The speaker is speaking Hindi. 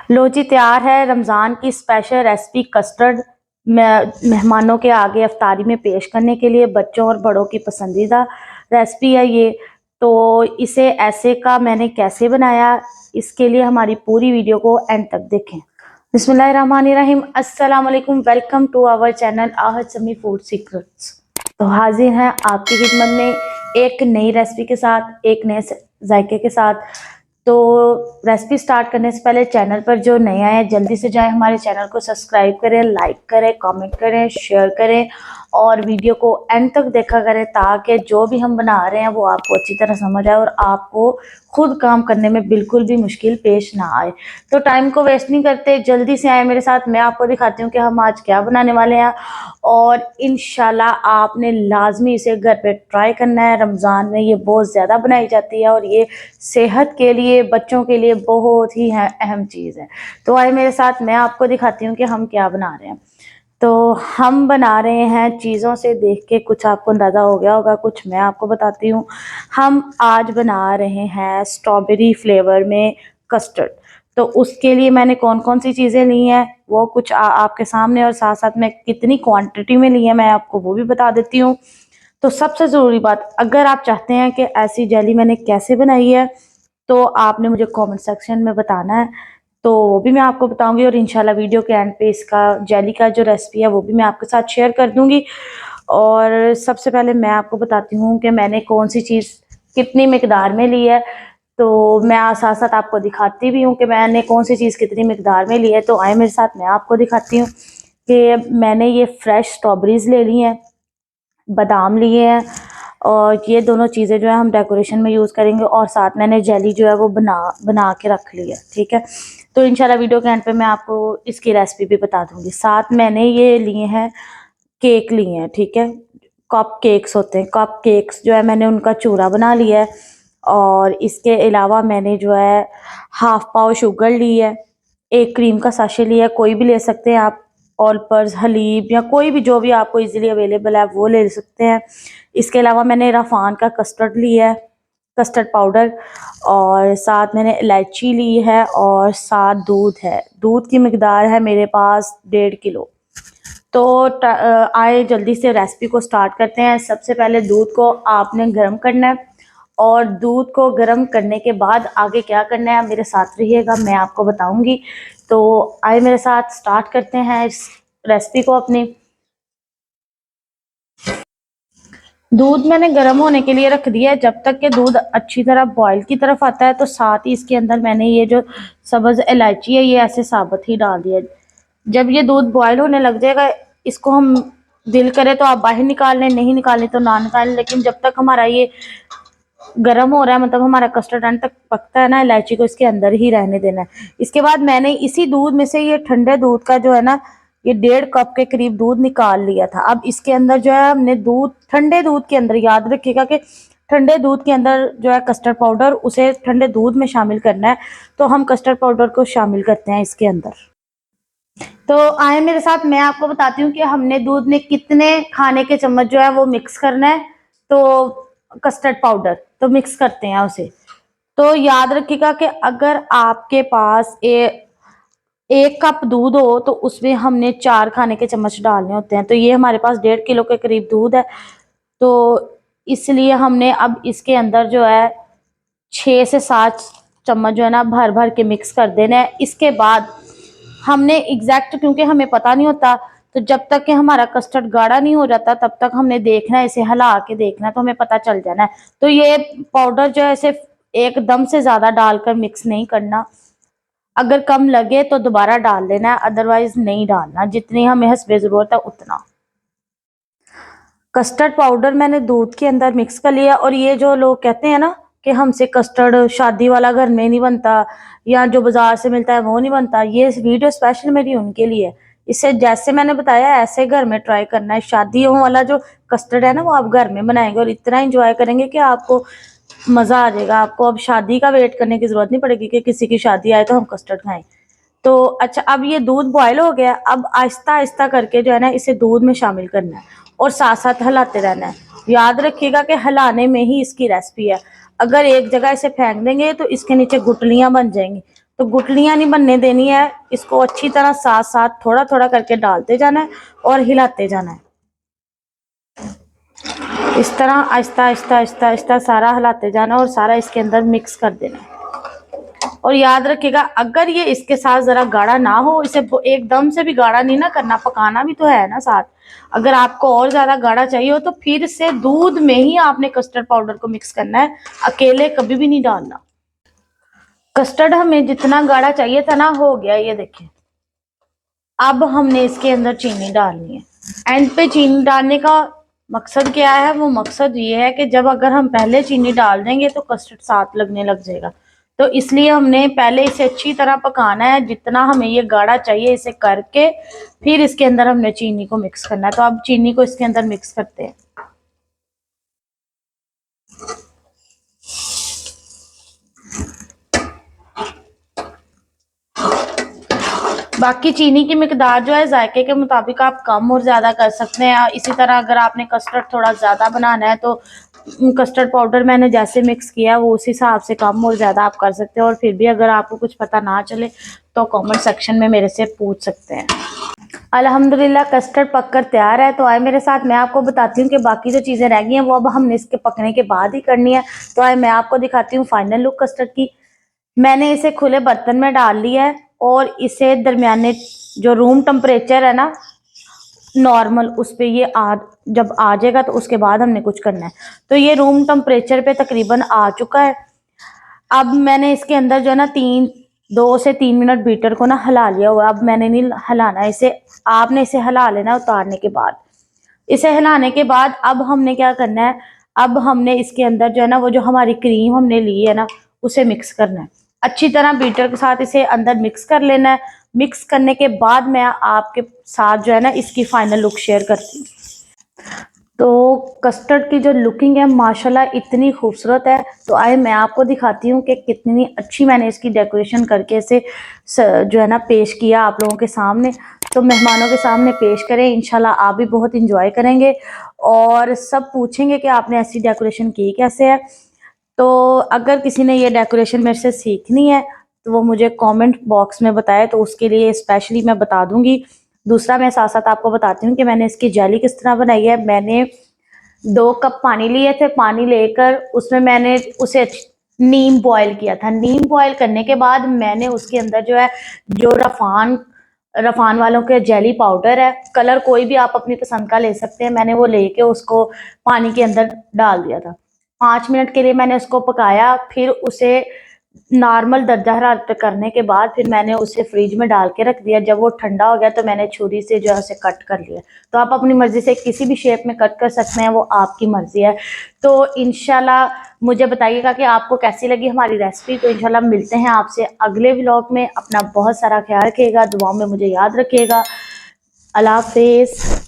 लो जी, तैयार है रमज़ान की स्पेशल रेसिपी कस्टर्ड मेहमानों के आगे अफ्तारी में पेश करने के लिए। बच्चों और बड़ों की पसंदीदा रेसिपी है ये। तो इसे ऐसे का मैंने कैसे बनाया, इसके लिए हमारी पूरी वीडियो को एंड तक देखें। बिस्मिल्लाहिर्रहमानिर्रहीम। अस्सलाम वालेकुम, welcome to our channel Ahad Sami food secrets. तो हाजिर हैं आपकी खिदमत में एक नई रेसिपी के साथ, एक नए जायके के साथ। तो रेसिपी स्टार्ट करने से पहले चैनल पर जो नए आए हैं जल्दी से जाएं, हमारे चैनल को सब्सक्राइब करें, लाइक करें, कमेंट करें, शेयर करें और वीडियो को एंड तक देखा करें ताकि जो भी हम बना रहे हैं वो आपको अच्छी तरह समझ आए और आपको खुद काम करने में बिल्कुल भी मुश्किल पेश ना आए। तो टाइम को वेस्ट नहीं करते, जल्दी से आए मेरे साथ। मैं आपको दिखाती हूँ कि हम आज क्या बनाने वाले हैं और इंशाल्लाह आपने लाजमी इसे घर पे ट्राई करना है। रमज़ान में ये बहुत ज़्यादा बनाई जाती है और ये सेहत के लिए, बच्चों के लिए बहुत ही अहम चीज़ है। तो आए मेरे साथ, मैं आपको दिखाती हूँ कि हम क्या बना रहे हैं। तो हम बना रहे हैं, चीज़ों से देख के कुछ आपको अंदाज़ा हो गया होगा, कुछ मैं आपको बताती हूँ। हम आज बना रहे हैं स्ट्रॉबेरी फ्लेवर में कस्टर्ड। तो उसके लिए मैंने कौन कौन सी चीज़ें ली हैं वो कुछ आपके सामने, और साथ साथ में कितनी क्वांटिटी में ली है मैं आपको वो भी बता देती हूँ। तो सबसे ज़रूरी बात, अगर आप चाहते हैं कि ऐसी जेली मैंने कैसे बनाई है तो आपने मुझे कमेंट सेक्शन में बताना है, तो वो भी मैं आपको बताऊंगी। और इंशाल्लाह वीडियो के एंड पे इसका जेली का जो रेसिपी है वो भी मैं आपके साथ शेयर कर दूंगी। और सबसे पहले मैं आपको बताती हूँ कि मैंने कौन सी चीज़ कितनी मिकदार में ली है। तो मैं साथ साथ आपको दिखाती भी हूँ कि मैंने कौन सी चीज़ कितनी मिकदार में ली है। तो आए मेरे साथ, मैं आपको दिखाती हूँ कि मैंने ये फ्रेश स्ट्रॉबेरीज ले ली हैं, बादाम लिए हैं, और ये दोनों चीज़ें जो है हम डेकोरेशन में यूज़ करेंगे। और साथ मैंने जेली जो है वो बना के रख ली है, ठीक है। तो इंशाल्लाह वीडियो के एंड पे मैं आपको इसकी रेसिपी भी बता दूंगी। साथ मैंने ये लिए हैं केक लिए हैं, ठीक है। कप केक्स होते हैं, कप केक्स जो है मैंने उनका चूरा बना लिया है। और इसके अलावा मैंने जो है हाफ पाव शुगर ली है, एक क्रीम का साशे लिया है, कोई भी ले सकते हैं आप, ऑल पर्स, हलीब या कोई भी जो भी आपको इजीली अवेलेबल है वो ले सकते हैं। इसके अलावा मैंने रफ़ान का कस्टर्ड लिया है, कस्टर्ड पाउडर, और साथ मैंने इलायची ली है, और साथ दूध है। दूध की मिकदार है मेरे पास 1.5 किलो। तो आए जल्दी से रेसिपी को स्टार्ट करते हैं। सबसे पहले दूध को आपने गर्म करना है, और दूध को गर्म करने के बाद आगे क्या करना है मेरे साथ रहिएगा, मैं आपको बताऊंगी। तो आए मेरे साथ, स्टार्ट करते हैं इस रेसिपी को अपनी। दूध मैंने गर्म होने के लिए रख दिया है। जब तक कि दूध अच्छी तरह बॉयल की तरफ आता है तो साथ ही इसके अंदर मैंने ये जो सब्ज़ इलायची है ये ऐसे साबुत ही डाल दिया। जब ये दूध बॉयल होने लग जाएगा, इसको हम दिल करे तो आप बाहर निकाल लें, नहीं निकालने तो ना निकालें, लेकिन जब तक हमारा ये गर्म हो रहा है, मतलब हमारा कस्टर्ड एंड तक पकता है ना, इलायची को इसके अंदर ही रहने देना है। इसके बाद मैंने इसी दूध में से ये ठंडे दूध का जो है ना, ये 1.5 कप के करीब दूध निकाल लिया था। अब इसके अंदर जो है हमने दूध, ठंडे दूध के अंदर, याद रखिएगा कि ठंडे दूध के अंदर जो है कस्टर्ड पाउडर, उसे ठंडे दूध में शामिल करना है। तो हम कस्टर्ड पाउडर को शामिल करते हैं इसके अंदर। तो आए मेरे साथ, मैं आपको बताती हूँ कि हमने दूध में कितने खाने के चम्मच जो है वो मिक्स करना है। तो कस्टर्ड पाउडर तो मिक्स करते हैं उसे। तो याद रखिएगा कि अगर आपके पास 1 कप दूध हो तो उसमें हमने 4 खाने के चम्मच डालने होते हैं। तो ये हमारे पास 1.5 किलो के करीब दूध है, तो इसलिए हमने अब इसके अंदर जो है 6 से 7 चम्मच जो है ना भर भर के मिक्स कर देना है। इसके बाद हमने एग्जैक्ट, क्योंकि हमें पता नहीं होता, तो जब तक कि हमारा कस्टर्ड गाढ़ा नहीं हो जाता तब तक हमने देखना है, इसे हिला के देखना है, तो हमें पता चल जाना है। तो ये पाउडर जो है सिर्फ एकदम से ज़्यादा डालकर मिक्स नहीं करना, अगर कम लगे तो दोबारा डाल लेना है, अदरवाइज नहीं डालना, जितनी हमें हस्बे ज़रूरत है उतना। कस्टर्ड पाउडर मैंने दूध के अंदर मिक्स कर लिया। और ये जो लोग कहते हैं ना कि हमसे कस्टर्ड शादी वाला घर में नहीं बनता या जो बाजार से मिलता है वो नहीं बनता, ये वीडियो स्पेशल मेरी उनके लिए है। इसे जैसे मैंने बताया ऐसे घर में ट्राई करना है। शादियों वाला जो कस्टर्ड है ना वो आप घर में बनाएंगे और इतना एंजॉय करेंगे कि आपको मज़ा आ जाएगा। आपको अब शादी का वेट करने की ज़रूरत नहीं पड़ेगी कि किसी की शादी आए तो हम कस्टर्ड खाएं। तो अच्छा, अब ये दूध बॉयल हो गया, अब आहिस्ता आहिस्ता करके जो है ना इसे दूध में शामिल करना है और साथ साथ हिलाते रहना है। याद रखिएगा कि हिलाने में ही इसकी रेसिपी है। अगर एक जगह इसे फेंक देंगे तो इसके नीचे गुटलियां बन जाएंगी। तो गुठलियां नहीं बनने देनी है, इसको अच्छी तरह साथ साथ थोड़ा थोड़ा करके डालते जाना है और हिलाते जाना है। इस तरह आहिस्ता आहिस्ता आहिस्ता आहिस्ता सारा हिलाते जाना और सारा इसके अंदर मिक्स कर देना है। और याद रखिएगा, अगर ये इसके साथ जरा गाढ़ा ना हो, इसे एकदम से भी गाढ़ा नहीं ना करना, पकाना भी तो है ना साथ। अगर आपको और ज्यादा गाढ़ा चाहिए हो तो फिर से दूध में ही आपने कस्टर्ड पाउडर को मिक्स करना है, अकेले कभी भी नहीं डालना। कस्टर्ड हमें जितना गाढ़ा चाहिए था ना, हो गया ये देखिए। अब हमने इसके अंदर चीनी डालनी है। एंड पे चीनी डालने का मकसद क्या है? वो मकसद ये है कि जब अगर हम पहले चीनी डाल देंगे तो कस्टर्ड साथ लगने लग जाएगा, तो इसलिए हमने पहले इसे अच्छी तरह पकाना है। जितना हमें ये गाढ़ा चाहिए इसे करके फिर इसके अंदर हमने चीनी को मिक्स करना है। तो अब चीनी को इसके अंदर मिक्स करते हैं। बाकी चीनी की मिकदार जो है जायके के मुताबिक आप कम और ज़्यादा कर सकते हैं। इसी तरह अगर आपने कस्टर्ड थोड़ा ज़्यादा बनाना है तो कस्टर्ड पाउडर मैंने जैसे मिक्स किया वो उस हिसाब से कम और ज़्यादा आप कर सकते हैं। और फिर भी अगर आपको कुछ पता ना चले तो कमेंट सेक्शन में मेरे से पूछ सकते हैं। अल्हम्दुलिल्लाह कस्टर्ड पककर तैयार है। तो आए मेरे साथ, मैं आपको बताती हूँ कि बाकी जो चीज़ें रह गई हैं वो अब हमने इसके पकने के बाद ही करनी है। तो आए मैं आपको दिखाती हूँ फाइनल लुक कस्टर्ड की। मैंने इसे खुले बर्तन में डाल लिया है और इसे दरमियाने जो रूम टेम्परेचर है ना नॉर्मल, उस पे ये जब आ जाएगा तो उसके बाद हमने कुछ करना है। तो ये रूम टेम्परेचर पे तकरीबन आ चुका है। अब मैंने इसके अंदर जो है ना 2 से 3 मिनट बीटर को ना हिला लिया हुआ है। अब मैंने नहीं हिलाना इसे, आपने इसे हिला लेना उतारने के बाद। इसे हिलाने के बाद अब हमने क्या करना है, अब हमने इसके अंदर जो है ना वो जो हमारी क्रीम हमने ली है ना उसे मिक्स करना है। अच्छी तरह बीटर के साथ इसे अंदर मिक्स कर लेना है। मिक्स करने के बाद मैं आपके साथ जो है ना इसकी फाइनल लुक शेयर करती हूँ। तो कस्टर्ड की जो लुकिंग है माशाल्लाह इतनी खूबसूरत है। तो आए मैं आपको दिखाती हूँ कि कितनी अच्छी मैंने इसकी डेकोरेशन करके इसे जो है ना पेश किया आप लोगों के सामने। तो मेहमानों के सामने पेश करें, इंशाल्लाह आप भी बहुत इंजॉय करेंगे और सब पूछेंगे कि आपने ऐसी डेकोरेशन की कैसे है। तो अगर किसी ने ये डेकोरेशन मेरे से सीखनी है तो वो मुझे कमेंट बॉक्स में बताए, तो उसके लिए स्पेशली मैं बता दूंगी। दूसरा मैं साथ साथ आपको बताती हूँ कि मैंने इसकी जेली किस तरह बनाई है। मैंने 2 कप पानी लिए थे। पानी लेकर उसमें मैंने उसे नीम बॉयल किया था। नीम बॉयल करने के बाद मैंने उसके अंदर जो है जो रफान वालों के जेली पाउडर है, कलर कोई भी आप अपनी पसंद का ले सकते हैं, मैंने वो लेके उसको पानी के अंदर डाल दिया था। 5 मिनट के लिए मैंने उसको पकाया। फिर उसे नॉर्मल दर्जा हरारत पे करने के बाद फिर मैंने उसे फ्रिज में डाल के रख दिया। जब वो ठंडा हो गया तो मैंने छुरी से जो है उसे कट कर लिया। तो आप अपनी मर्जी से किसी भी शेप में कट कर सकते हैं, वो आपकी मर्जी है। तो इंशाल्लाह मुझे बताइएगा कि आपको कैसी लगी हमारी रेसिपी। तो इंशाल्लाह मिलते हैं आपसे अगले व्लॉग में। अपना बहुत सारा ख्याल रखिएगा, दुआओं में मुझे याद रखिएगा। अल्लाह हाफिज़।